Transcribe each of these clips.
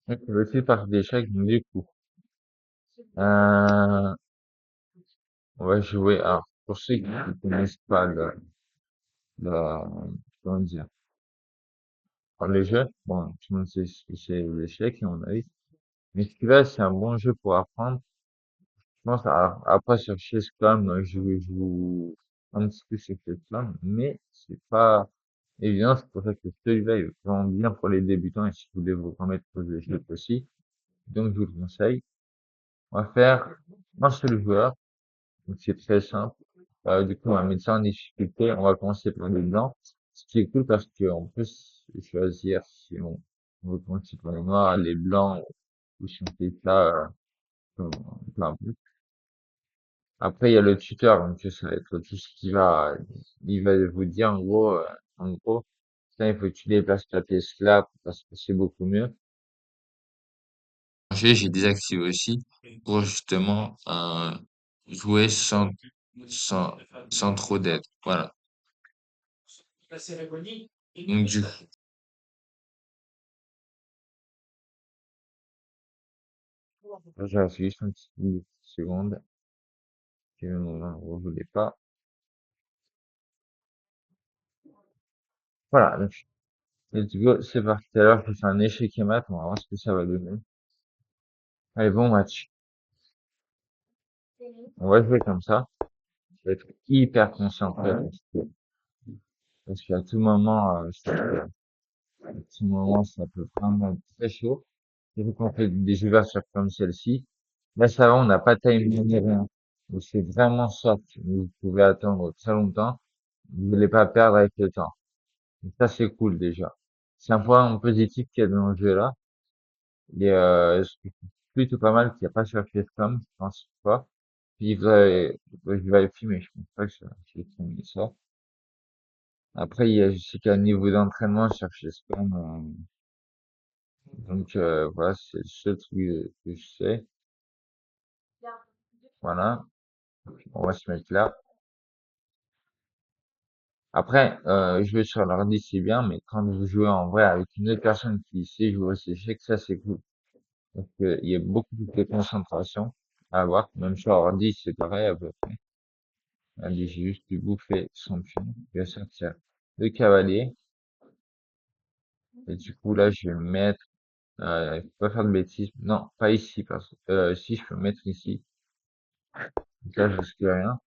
Ok, le aussi partie d'échecs, donc du coup. Euh, on va jouer, alors, pour ceux qui ne connaissent pas comment dire, alors, les jeux, bon, tout le monde sait ce que c'est l'échec, à mon avis. Mais celui-là, c'est un bon jeu pour apprendre. Je pense, après, sur Chess.com, je joue un petit peu sur Chess.com, mais c'est pas évident. C'est pour ça que celui-là, il est vraiment bien pour les débutants et si vous voulez vous remettre aux échecs aussi. Donc, je vous le conseille. On va faire un seul joueur. Donc, c'est très simple. Du coup, on va mettre ça en difficulté. On va commencer par les blancs. Ce qui est cool parce qu'on peut choisir si on veut commencer par les noirs, les blancs, ou si on fait ça, comme- peu importe. Après, il y a le tuteur, donc ça va être tout ce il va vous dire en gros, ça, il faut que tu déplaces ta pièce là parce que c'est beaucoup mieux. J'ai désactivé aussi pour justement jouer sans, sans trop d'aide. Voilà. Donc du coup, j'ai juste une petite seconde que vous voulez pas. Voilà, donc, let's go, c'est parti. Alors, je fais un échec et mat, on va voir ce que ça va donner. Allez, bon match. On va jouer comme ça. Je vais être hyper concentré parce qu'à tout moment, à tout moment, ça peut prendre très chaud. Il faut qu'on fait des ouvertures comme celle-ci. Là, ça va, on n'a pas timé ni rien. Donc, c'est vraiment soft. Vous pouvez attendre très longtemps. Vous voulez pas perdre avec le temps. Donc, ça, c'est cool, déjà. C'est un point positif qu'il y a dans le jeu là. Et, c'est plutôt pas mal qu'il n'y a pas sur Capcom, je pense pas. Puis, je vais filmer, je pense pas que j'ai filmé ça. Après, je sais qu'il y a un niveau d'entraînement sur Capcom, donc, voilà, c'est le seul truc que je sais. Voilà. On va se mettre là. Après, jouer sur l'ordi, c'est bien, mais quand vous jouez en vrai avec une autre personne qui sait jouer aux échecs, ça, c'est cool. Donc, il y a beaucoup plus de concentration à avoir. Même sur ordi, c'est pareil à peu près. Allez, j'ai juste dû bouffer son pion. Je vais sortir le cavalier. Et du coup, là, je vais me mettre, faut pas faire de bêtises. Non, pas ici, parce que, si je peux me mettre ici. Donc là, je risque rien.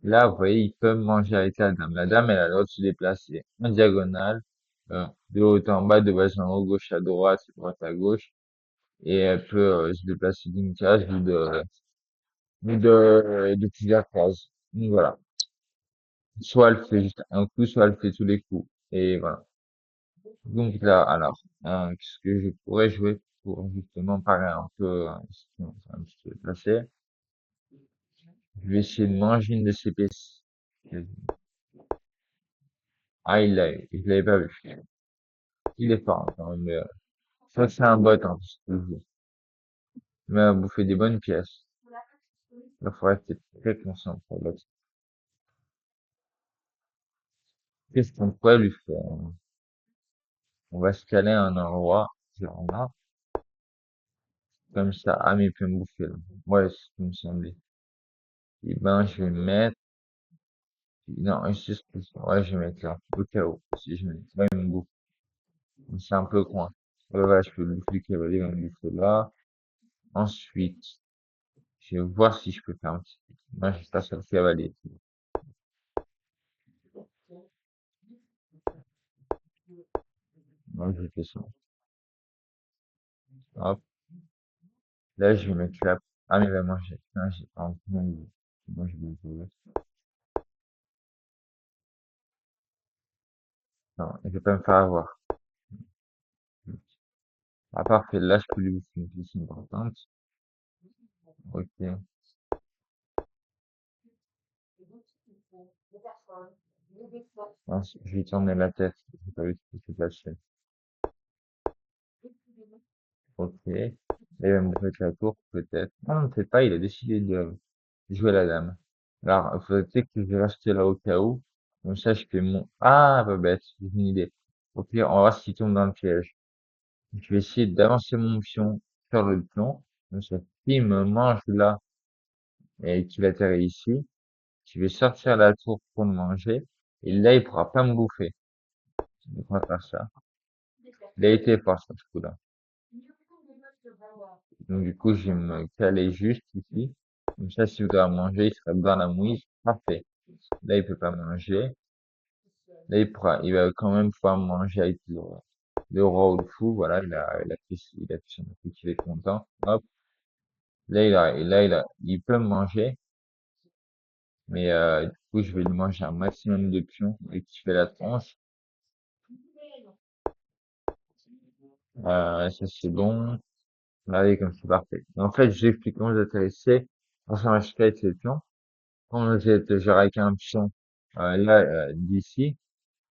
Là, vous voyez, il peut me manger avec la dame. La dame, elle a le droit de se déplacer en diagonale, de haut en bas, de bas en haut, gauche à droite, droite à gauche. Et elle peut se déplacer d'une case ou de plusieurs cases. Donc voilà. Soit elle fait juste un coup, soit elle fait tous les coups. Et voilà. Donc là, alors, qu'est-ce que je pourrais jouer pour justement parer un peu, sinon, c'est un petit peu placé. Je vais essayer de manger une de ces pièces. Ah, je l'avais pas vu. Il est fort, quand même, mais, ça, c'est un bot, hein, toujours. Mais vous faites des bonnes pièces. Il faut rester très concentré là-dessus. Qu'est-ce qu'on pourrait lui faire? On va se caler un endroit, genre là, comme ça. Ah, mais il peut me bouffer, là. Ouais, c'est ce qui me semblait. Et ben, je vais mettre, non, ici, ouais, je vais mettre là, au cas où, si je mets, là, il me bouffe. C'est un peu coin. Ouais, ouais, je peux le bouffer le cavalier, il va me bouffer là. Ensuite, je vais voir si je peux faire un petit, moi, je passe sur le cavalier. Moi, je fais ça. Hop. Là, je vais mettre là. Ah, mais il va manger. Non, j'ai pas envie. Non, moi, je vais jouer. Non, il va pas me faire avoir. À part que là, je peux lui faire une pièce importante. Ok. Ensuite, je vais tourner la tête. J'ai pas vu ce qui s'est passé. Ok. Là, il va me mettre la tour, peut-être. Non, peut-être pas. Il a décidé de jouer la dame. Alors, il faudrait peut-être que je vais rester là au cas où. Comme ça, je fais mon... Ah, pas bête, j'ai une idée. Au pire, on va voir s'il tombe dans le piège. Je vais essayer d'avancer mon pion sur le pion. Comme ça, s'il me mange là et qu'il atterrit ici, je vais sortir la tour pour le manger. Et là, il pourra pas me bouffer. Donc, on va faire ça. Il a été fort, ce coup-là. Donc, du coup, je vais me caler juste ici. Comme ça, s'il doit manger, il sera dans la mouise. Parfait. Là, il peut pas manger. Là, il va quand même pouvoir manger avec le roi ou le fou. Voilà, il a fait son truc, il est content. Hop. Il peut me manger. Mais, du coup, je vais lui manger un maximum de pions et qui fait la tronche. Ça, c'est bon. Allez, comme c'est parfait. En fait, j'explique comment vous atterrissez. Parce qu'on va avec les pions. Quand vous êtes, genre, avec un pion, là, d'ici,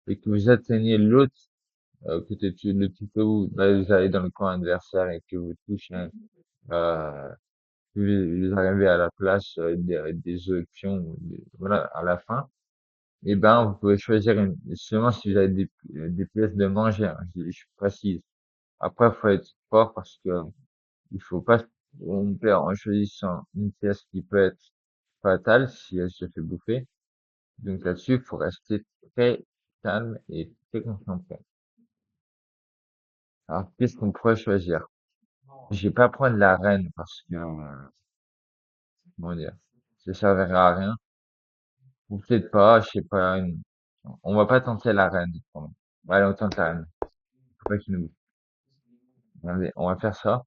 et que vous atteignez l'autre, côté le tuto, vous allez dans le camp adversaire et que vous touchez, euh, vous arrivez à la place, des autres pions, voilà, à la fin. Et ben, vous pouvez choisir seulement si vous avez des pièces de manger, hein, je précise. Après, faut être fort parce que il faut pas on perd en choisissant une pièce qui peut être fatale si elle se fait bouffer. Donc là-dessus, il faut rester très calme et très concentré. Alors, qu'est-ce qu'on pourrait choisir? Je vais pas prendre la reine parce que, comment dire, ça servira à rien. Ou peut-être pas, je sais pas, on va pas tenter la reine. Allez, on tente la reine. Faut pas qu'il nous bouffe. Regardez, on va faire ça.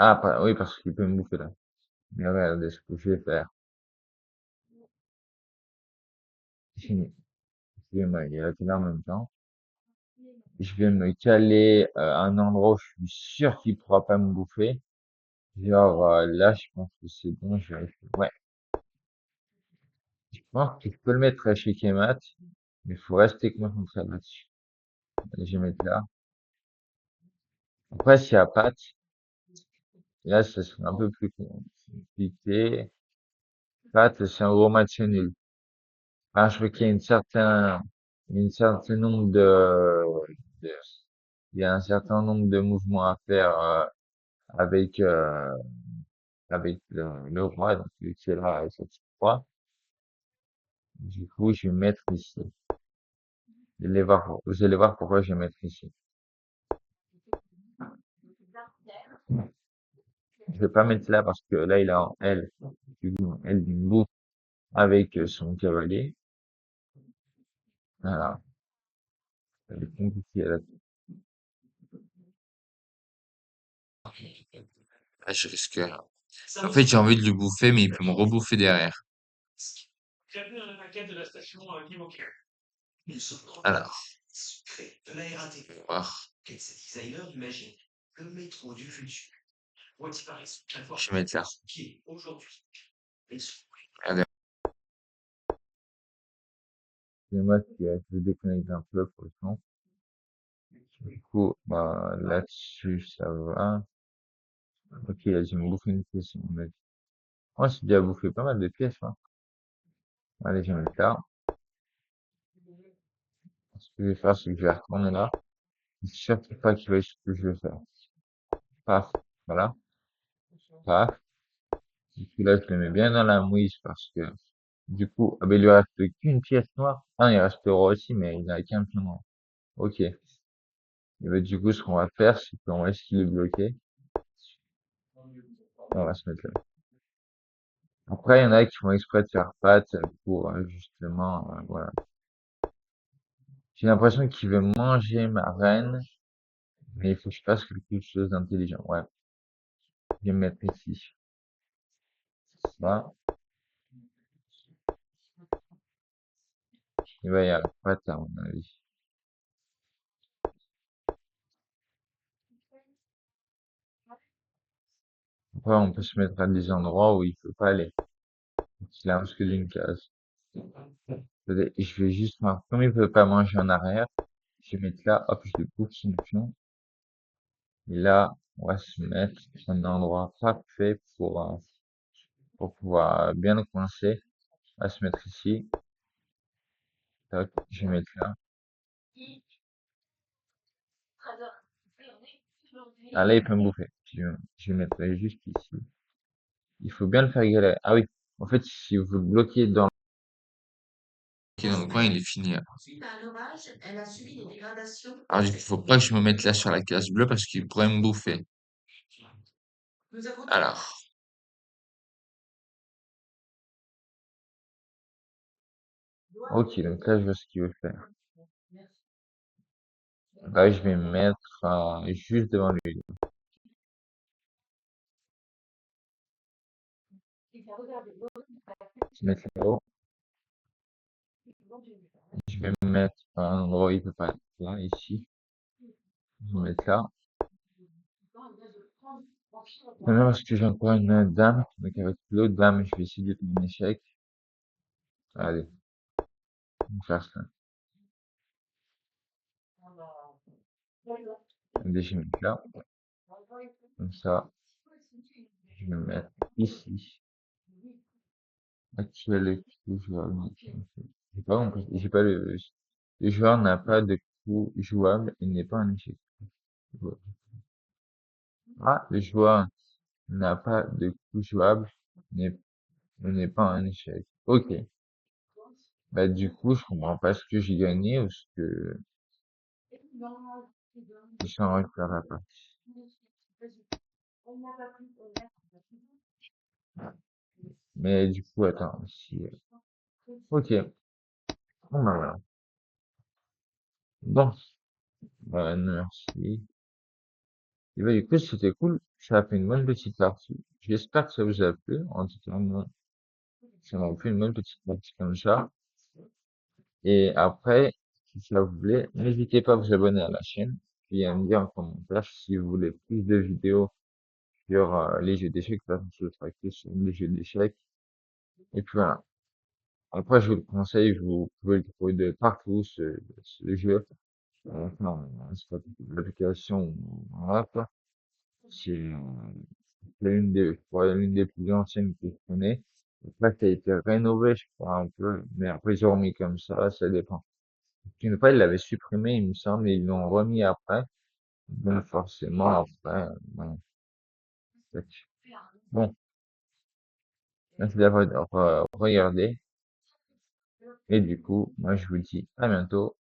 Ah, oui, parce qu'il peut me bouffer là. Mais regardez ce que je vais faire. Excusez-moi, il est là en même temps. Je vais me caler à un endroit où je suis sûr qu'il pourra pas me bouffer. Genre là, je pense que c'est bon. Ouais, je pense que je peux le mettre chez Kemat, mais il faut rester concentré là-dessus. Allez, je vais mettre là. Après, s'il y a Pat, là, ça sera un peu plus compliqué. Pat, c'est un gros match nul. Enfin, je veux qu'il y ait une certain nombre de- il y a un certain nombre de mouvements à faire avec avec le roi, donc qui est là et cette fois. Du coup, je vais mettre ici. Vous allez voir pourquoi je vais mettre ici. Je vais pas mettre là parce que là, il est en L. Du coup, L d'une boucle avec son cavalier. Voilà. Ça va être compliqué là. Ah, je risque. En fait, j'ai envie de le bouffer, mais il peut me rebouffer derrière. Alors, on va voir. Je vais mettre là. Regardez. Excusez-moi si je déconnecte un peu pour le son. Du coup, bah, là-dessus, ça va. Ok, là, j'ai bouffé une pièce, mon mec. Moi, j'ai déjà bouffé pas mal de pièces, hein. Allez, je vais mettre là. Ce que je vais faire, c'est que je vais retourner là. Je suis sûr qu'il faut qu'il veuille ce que je vais faire. Paf. Voilà. Paf. Du coup, là, je le mets bien dans la mouise parce que, du coup, ah ben, il lui reste qu'une pièce noire. Ah, il reste le roi aussi, mais il n'a qu'un pion noir. Ok. Et ben, du coup, ce qu'on va faire, c'est qu'on va essayer de le bloquer. On va se mettre là. Après, il y en a qui font exprès de faire patte pour, justement, voilà. J'ai l'impression qu'il veut manger ma reine, mais il faut que je fasse quelque chose d'intelligent. Ouais. Je vais me mettre ici. Ça. Il va y avoir patte, à mon avis. Après, on peut se mettre à des endroits où il peut pas aller. Il a que d'une case. Je vais juste voir. Comme il peut pas manger en arrière, je vais mettre là, hop, je le coupe son pion. Et là, on va se mettre à un endroit parfait pour pouvoir bien le coincer. On va se mettre ici. Tac, je vais mettre là. Ah là, il peut me bouffer. Je vais mettre juste ici. Il faut bien le faire égaler. Ah oui. En fait, si vous le bloquez dans le coin, il est fini, là. Alors, du coup, faut pas que je me mette là sur la case bleue parce qu'il pourrait me bouffer. Alors, ok, donc là, je vois ce qu'il veut faire. Là, je vais me mettre juste devant lui. Je vais mettre là-haut. Je vais me mettre à un endroit où il peut pas être là, ici. Je vais me mettre là. Maintenant, parce que j'ai encore une dame, donc avec l'autre dame, je vais essayer de faire un échec. Allez, on va faire ça. Allez, je vais me mettre là, comme ça. Je vais me mettre ici. Actuel joueur. J'ai pas compris. J'ai pas le joueur n'a pas de coup jouable et n'est pas un échec. Ah, le joueur n'a pas de coup jouable n'est n'est pas un échec. Ok. Bah, du coup, je comprends pas ce que j'ai gagné ou ce que je suis en train de faire la partie. Mais du coup, attends, si, ok. Bon, bah, voilà. Bon, bah, merci. Et bah, du coup, c'était cool. Ça a fait une bonne petite partie. J'espère que ça vous a plu. En tout cas, moi, ça m'a fait une bonne petite partie comme ça. Et après, si ça vous plaît, n'hésitez pas à vous abonner à la chaîne. Puis à me dire en commentaire si vous voulez plus de vidéos sur les jeux d'échecs. Parce que je ferai que sur les jeux d'échecs. Et puis voilà. Après, je vous le conseille, vous pouvez le trouver de partout, ce jeu. Enfin, c'est l'application, voilà, quoi. C'est l'une des, je crois, l'une des plus anciennes que je connais. Après, ça a été rénové, je crois, un peu. Mais après, ils ont remis comme ça dépend. Une fois, ils l'avaient supprimé, il me semble, et ils l'ont remis après. Donc, forcément, après, bon, bon, merci d'avoir regardé. Et du coup, moi, je vous dis à bientôt.